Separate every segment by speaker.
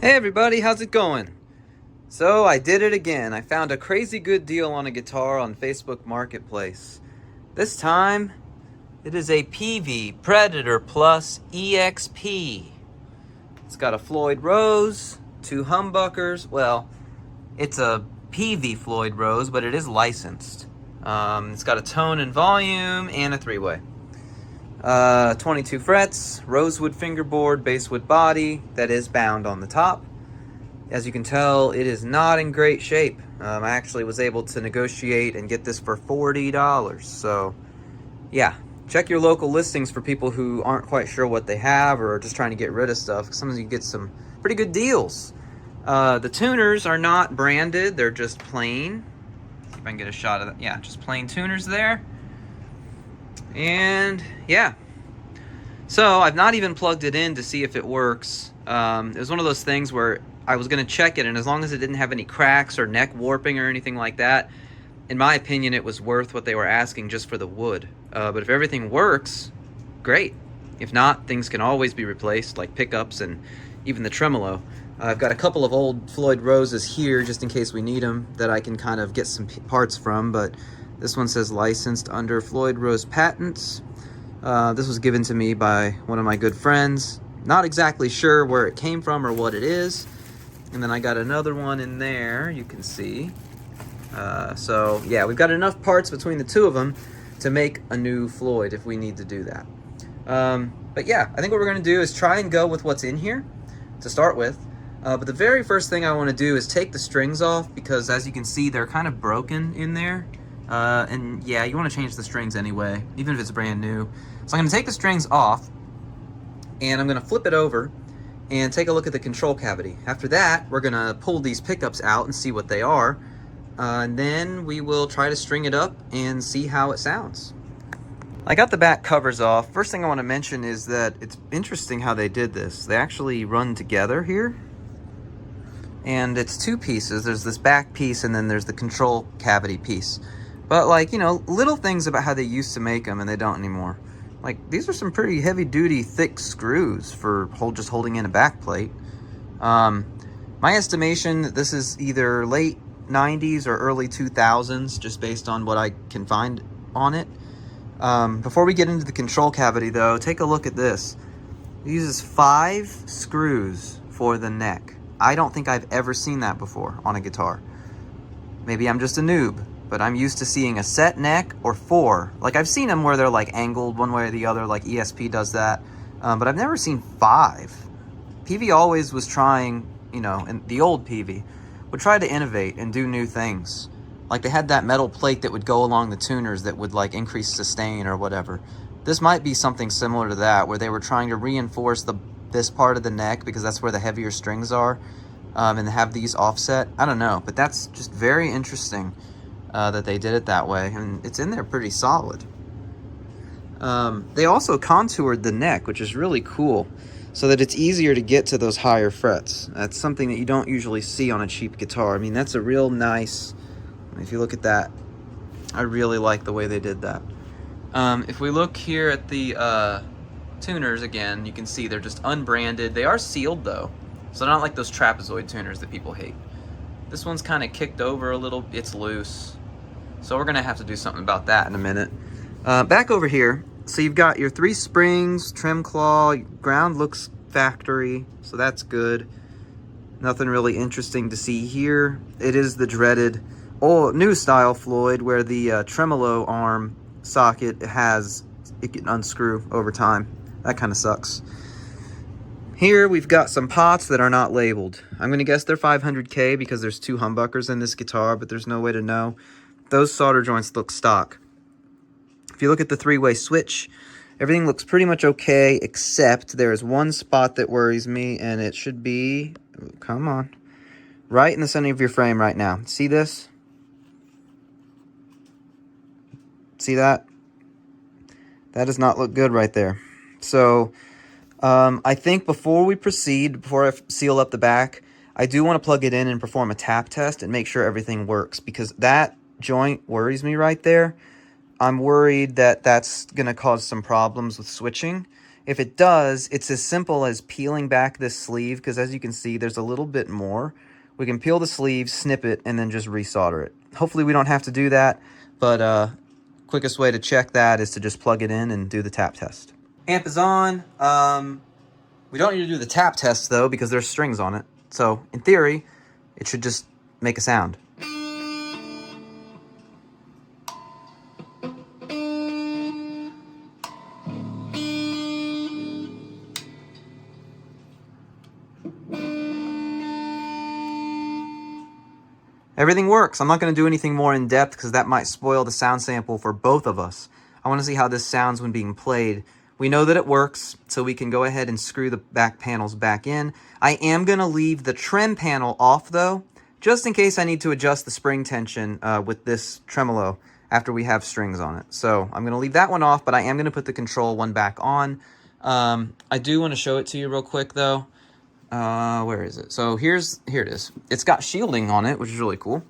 Speaker 1: Hey everybody, how's it going? So I did it again. I found a crazy good deal on a guitar on Facebook Marketplace. This time, it is a Peavey Predator Plus EXP. It's got a Floyd Rose, two humbuckers. Well, it's a Peavey Floyd Rose, but it is licensed. It's got a tone and volume and a three-way. 22 frets, rosewood fingerboard, basswood body that is bound on the top. As you can tell, it is not in great shape. I actually was able to negotiate and get this for $40. So, yeah, check your local listings for people who aren't quite sure what they have or are just trying to get rid of stuff. Sometimes you get some pretty good deals. The tuners are not branded, they're just plain. See if I can get a shot of that. Yeah, just plain tuners there. And yeah, so I've not even plugged it in to see if it works. It was one of those things where I was going to check it, and as long as it didn't have any cracks or neck warping or anything like that, in my opinion, it was worth what they were asking just for the wood. But if everything works, great. If not, things can always be replaced, like pickups and even the tremolo. I've got a couple of old Floyd Roses here just in case we need them that I can kind of get some parts from, but this one says licensed under Floyd Rose patents. This was given to me by one of my good friends. Not exactly sure where it came from or what it is. And then I got another one in there, you can see. So yeah, we've got enough parts between the two of them to make a new Floyd if we need to do that. But yeah, I think what we're going to do is try and go with what's in here to start with. But the very first thing I want to do is take the strings off, because as you can see, they're kind of broken in there. And yeah, you want to change the strings anyway, even if it's brand new. So I'm going to take the strings off, and I'm going to flip it over and take a look at the control cavity. After that, we're going to pull these pickups out and see what they are. And then we will try to string it up and see how it sounds. I got the back covers off. First thing I want to mention is that it's interesting how they did this. They actually run together here. And it's two pieces. There's this back piece, and then there's the control cavity piece. But like, you know, little things about how they used to make them and they don't anymore. Like, these are some pretty heavy-duty, thick screws for just holding in a back plate. My estimation, this is either late 90s or early 2000s, just based on what I can find on it. Before we get into the control cavity, though, take a look at this. It uses 5 screws for the neck. I don't think I've ever seen that before on a guitar. Maybe I'm just a noob, but I'm used to seeing a set neck or 4. Like, I've seen them where they're like angled one way or the other, like ESP does that. But I've never seen 5. Peavey always was trying, you know, and the old Peavey would try to innovate and do new things. Like, they had that metal plate that would go along the tuners that would like increase sustain or whatever. This might be something similar to that, where they were trying to reinforce this part of the neck because that's where the heavier strings are, and have these offset. I don't know, but that's just very interesting that they did it that way, and it's in there pretty solid. They also contoured the neck, which is really cool, so that it's easier to get to those higher frets. That's something that you don't usually see on a cheap guitar. I mean, that's a real nice, if you look at that, I really like the way they did that. If we look here at the tuners again, you can see they're just unbranded. They are sealed though, so not like those trapezoid tuners that people hate. This one's kind of kicked over a little, it's loose. So we're gonna have to do something about that in a minute. Back over here, so you've got your 3 springs, Trem claw, ground looks factory, so that's good. Nothing really interesting to see here. It is the dreaded new style Floyd where the tremolo arm socket it can unscrew over time. That kind of sucks. Here we've got some pots that are not labeled. I'm going to guess they're 500K because there's 2 humbuckers in this guitar, but there's no way to know. Those solder joints look stock. If you look at the 3-way switch, everything looks pretty much okay, except there's one spot that worries me, and it should be, come on, right in the center of your frame right now. See this? See that? That does not look good right there. So I think before we proceed, before I seal up the back, I do want to plug it in and perform a tap test and make sure everything works, because that joint worries me right there. I'm worried that that's going to cause some problems with switching, If it does, it's as simple as peeling back this sleeve, because as you can see, there's a little bit more. We can peel the sleeve, snip it, and then just resolder it. Hopefully we don't have to do that, but quickest way to check that is to just plug it in and do the tap test. Amp is on. We don't need to do the tap test though, because there's strings on it. So in theory, it should just make a sound. Everything works. I'm not going to do anything more in depth because that might spoil the sound sample for both of us. I want to see how this sounds when being played. We know that it works, so we can go ahead and screw the back panels back in. I am going to leave the Trem panel off though, just in case I need to adjust the spring tension with this tremolo after we have strings on it. So I'm going to leave that one off, but I am going to put the control one back on. I do want to show it to you real quick though. Where is it? So here it is. It's got shielding on it, which is really cool.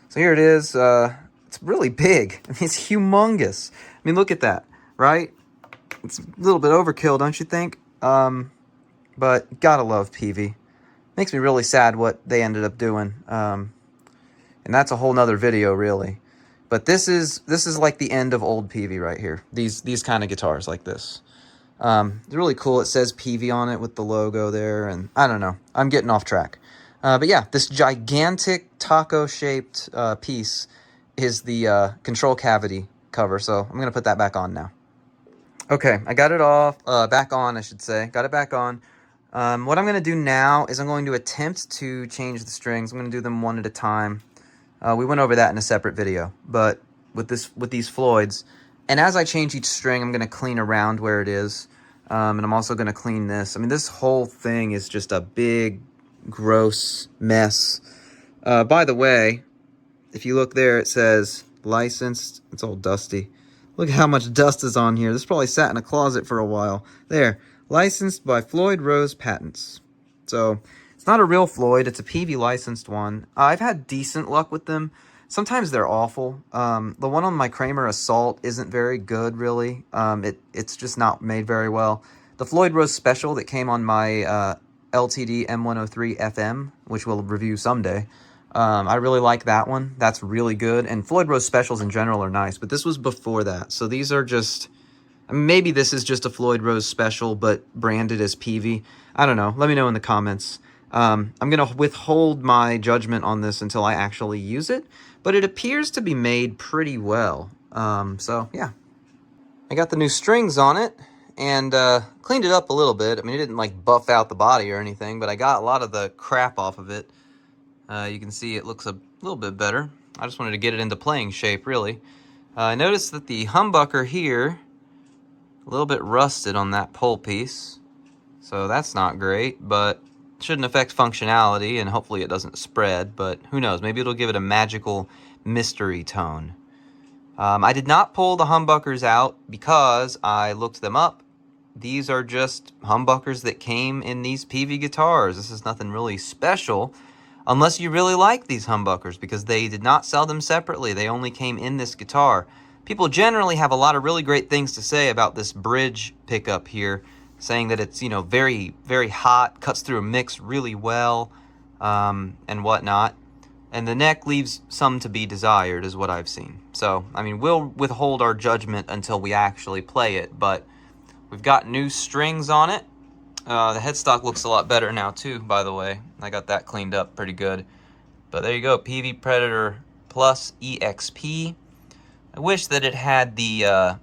Speaker 1: So here it is. It's really big. I mean, it's humongous. I mean, look at that, right? It's a little bit overkill, don't you think? But gotta love Peavey. Makes me really sad what they ended up doing. And that's a whole nother video, really. But this is like the end of old Peavey right here. These kind of guitars like this. It's really cool. It says Peavey on it with the logo there, and I don't know. I'm getting off track. But yeah, this gigantic taco-shaped piece is the control cavity cover, so I'm going to put that back on now. Okay, I got it off, back on, I should say. Got it back on. What I'm going to do now is I'm going to attempt to change the strings. I'm going to do them one at a time. We went over that in a separate video, but with these Floyds, and as I change each string, I'm going to clean around where it is. And I'm also going to clean this. I mean, this whole thing is just a big, gross mess. By the way, if you look there, it says licensed. It's all dusty. Look at how much dust is on here. This probably sat in a closet for a while. There. Licensed by Floyd Rose Patents. So, it's not a real Floyd. It's a Peavey licensed one. I've had decent luck with them. Sometimes they're awful. The one on my Kramer Assault isn't very good, really. It's just not made very well. The Floyd Rose Special that came on my LTD M103 FM, which we'll review someday, I really like that one. That's really good. And Floyd Rose Specials in general are nice, but this was before that. So these are just... I mean, maybe this is just a Floyd Rose Special, but branded as Peavey. I don't know. Let me know in the comments. I'm going to withhold my judgment on this until I actually use it, but it appears to be made pretty well. So, yeah. I got the new strings on it and cleaned it up a little bit. I mean, it didn't, like, buff out the body or anything, but I got a lot of the crap off of it. You can see it looks a little bit better. I just wanted to get it into playing shape, really. I noticed that the humbucker here, a little bit rusted on that pole piece, so that's not great, but shouldn't affect functionality, and hopefully it doesn't spread, but who knows, maybe it'll give it a magical mystery tone. I did not pull the humbuckers out because I looked them up. These are just humbuckers that came in these Peavey guitars. This is nothing really special, unless you really like these humbuckers, because they did not sell them separately. They only came in this guitar. People generally have a lot of really great things to say about this bridge pickup here, saying that it's, you know, very, very hot, cuts through a mix really well, and whatnot. And the neck leaves some to be desired, is what I've seen. So, I mean, we'll withhold our judgment until we actually play it, but we've got new strings on it. The headstock looks a lot better now, too, by the way. I got that cleaned up pretty good. But there you go, Peavey Predator Plus EXP. I wish that it had the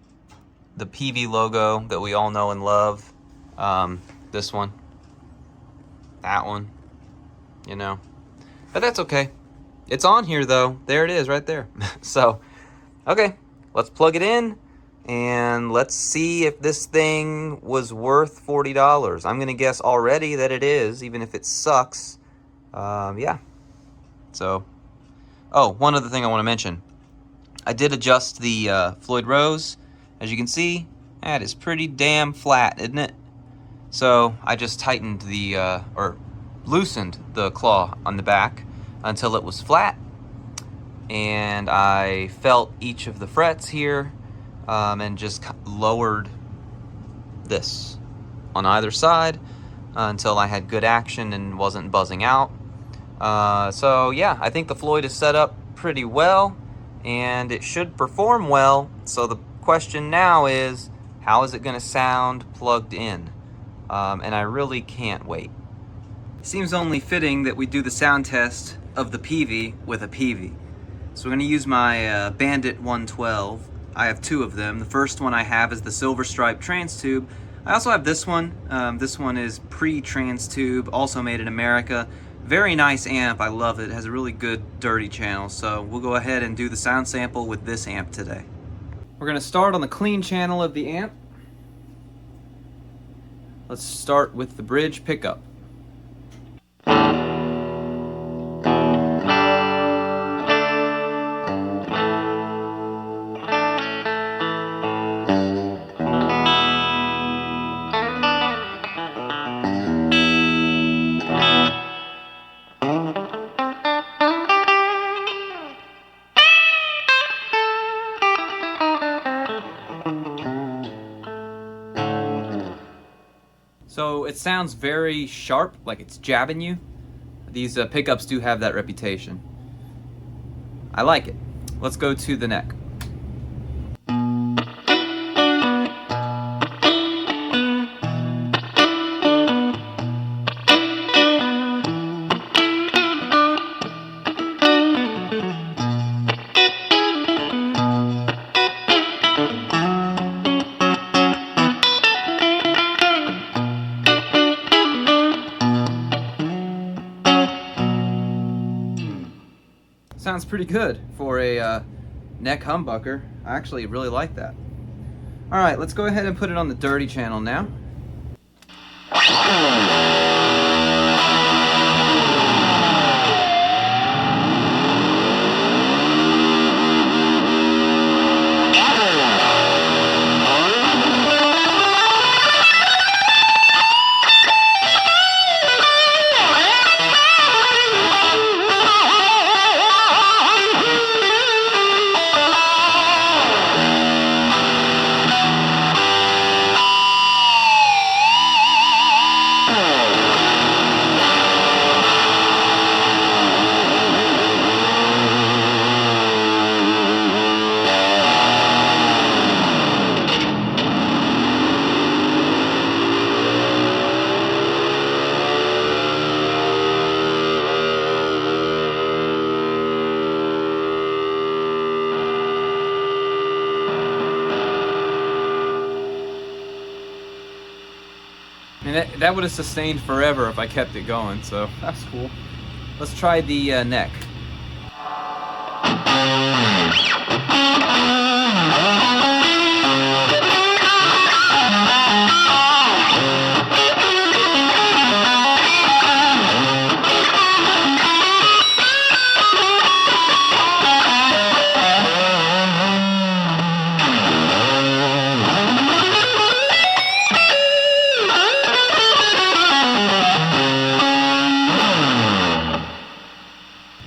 Speaker 1: Peavey logo that we all know and love. This one, that one, you know, but that's okay. It's on here though. There it is right there. So, okay, let's plug it in and let's see if this thing was worth $40. I'm going to guess already that it is, even if it sucks. Yeah. So, oh, one other thing I want to mention. I did adjust the Floyd Rose. As you can see, that is pretty damn flat, isn't it? So I just tightened the, or loosened the claw on the back until it was flat. And I felt each of the frets here and just lowered this. on either side until I had good action and wasn't buzzing out. So yeah, I think the Floyd is set up pretty well, and it should perform well. So the question now is, how is it going to sound plugged in? And I really can't wait. It seems only fitting that we do the sound test of the Peavey with a Peavey. So we're going to use my Bandit 112. I have two of them. The first one I have is the silver stripe trans tube. I also have this one. This one is pre-trans tube, also made in America. Very nice amp. I love it. It has a really good dirty channel. So we'll go ahead and do the sound sample with this amp today. We're going to start on the clean channel of the amp. Let's start with the bridge pickup. So it sounds very sharp, like it's jabbing you. These pickups do have that reputation. I like it. Let's go to the neck. Sounds pretty good for a neck humbucker. I actually really like that. Alright, let's go ahead and put it on the dirty channel now. I mean, that would have sustained forever if I kept it going, so that's cool. Let's try the neck.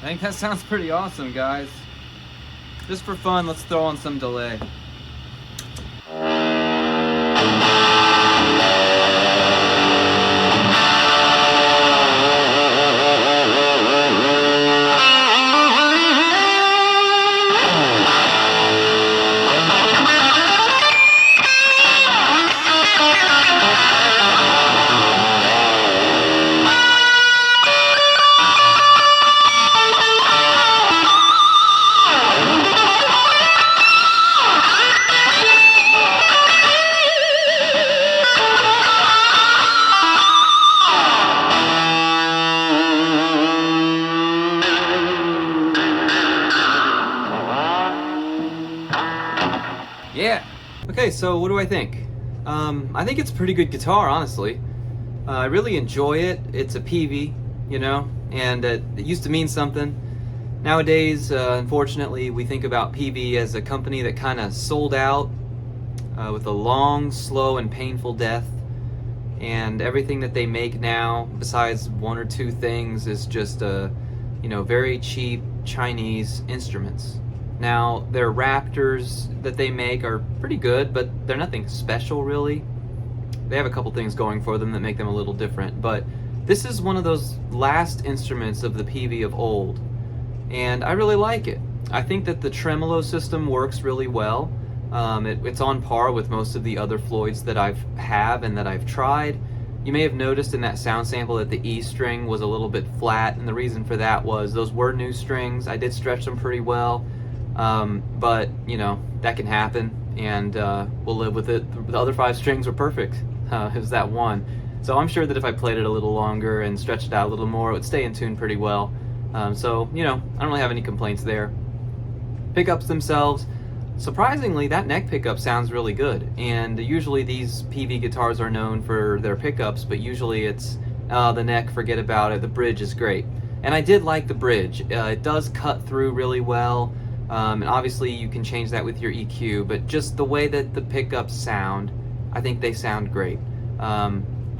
Speaker 1: I think that sounds pretty awesome, guys. Just for fun, let's throw on some delay. Yeah. Okay, so what do I think? I think it's a pretty good guitar, honestly. I really enjoy it. It's a Peavey, you know, and it used to mean something. Nowadays, unfortunately, we think about Peavey as a company that kind of sold out with a long, slow, and painful death. And everything that they make now, besides one or two things, is just very cheap Chinese instruments. Now, their Raptors that they make are pretty good, but they're nothing special, really. They have a couple things going for them that make them a little different, but this is one of those last instruments of the Peavey of old, and I really like it. I think that the tremolo system works really well. It's on par with most of the other Floyds that I've and that I've tried. You may have noticed in that sound sample that the E string was a little bit flat, and the reason for that was those were new strings. I did stretch them pretty well, but you know, that can happen, and we'll live with it. The other 5 strings were perfect. It was that one. So I'm sure that if I played it a little longer and stretched it out a little more, it would stay in tune pretty well. So, you know, I don't really have any complaints there. Pickups themselves, surprisingly, that neck pickup sounds really good. And usually these Peavey guitars are known for their pickups, but usually it's the neck, forget about it. The bridge is great. And I did like the bridge. It does cut through really well. And obviously you can change that with your EQ, but just the way that the pickups sound, I think they sound great.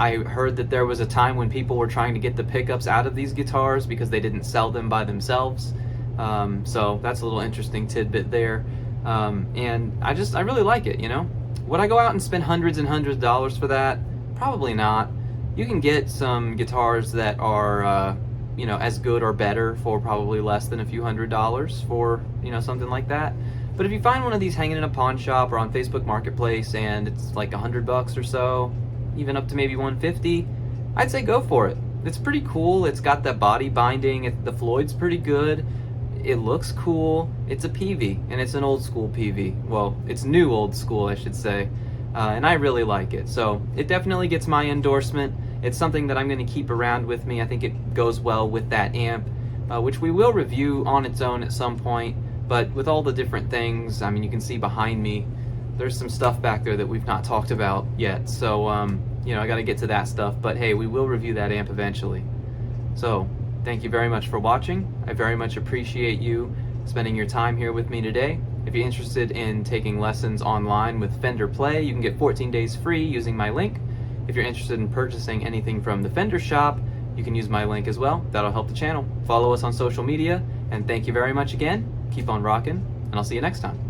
Speaker 1: I heard that there was a time when people were trying to get the pickups out of these guitars because they didn't sell them by themselves. So that's a little interesting tidbit there. And I really like it, you know? Would I go out and spend hundreds and hundreds of dollars for that? Probably not. You can get some guitars that are, you know, as good or better for probably less than a few $100s for, you know, something like that. But if you find one of these hanging in a pawn shop or on Facebook Marketplace and it's like $100 or so, even up to maybe $150, I'd say go for it. It's pretty cool. It's got that body binding. The Floyd's pretty good. It looks cool. It's a Peavey, and it's an old school Peavey. Well, it's new old school, I should say. And I really like it. So it definitely gets my endorsement. It's something that I'm going to keep around with me. I think it goes well with that amp, which we will review on its own at some point. But with all the different things, I mean, you can see behind me, there's some stuff back there that we've not talked about yet. So, you know, I got to get to that stuff. But hey, we will review that amp eventually. So, thank you very much for watching. I very much appreciate you spending your time here with me today. If you're interested in taking lessons online with Fender Play, you can get 14 days free using my link. If you're interested in purchasing anything from the Fender shop, you can use my link as well. That'll help the channel. Follow us on social media, and thank you very much again. Keep on rocking, and I'll see you next time.